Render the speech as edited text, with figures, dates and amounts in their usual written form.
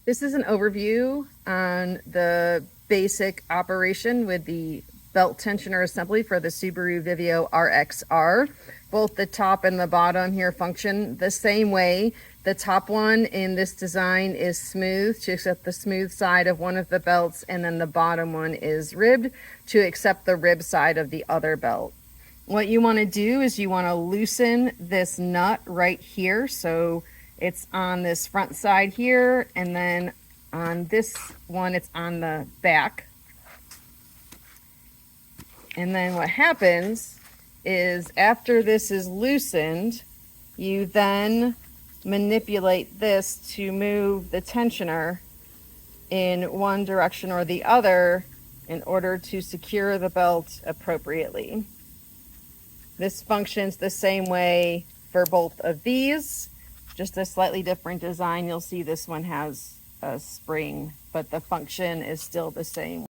This is an overview on the basic operation with the belt tensioner assembly for the Subaru Vivio RXR. Both the top and the bottom here function the same way. The top one in this design is smooth to accept the smooth side of one of the belts, and then the bottom one is ribbed to accept the rib side of the other belt. What you want to do is you want to loosen this nut right here. So it's on this front side here, and then on this one, it's on the back. And then what happens is after this is loosened, you then manipulate this to move the tensioner in one direction or the other in order to secure the belt appropriately. This functions the same way for both of these, just a slightly different design. You'll see this one has a spring, but the function is still the same.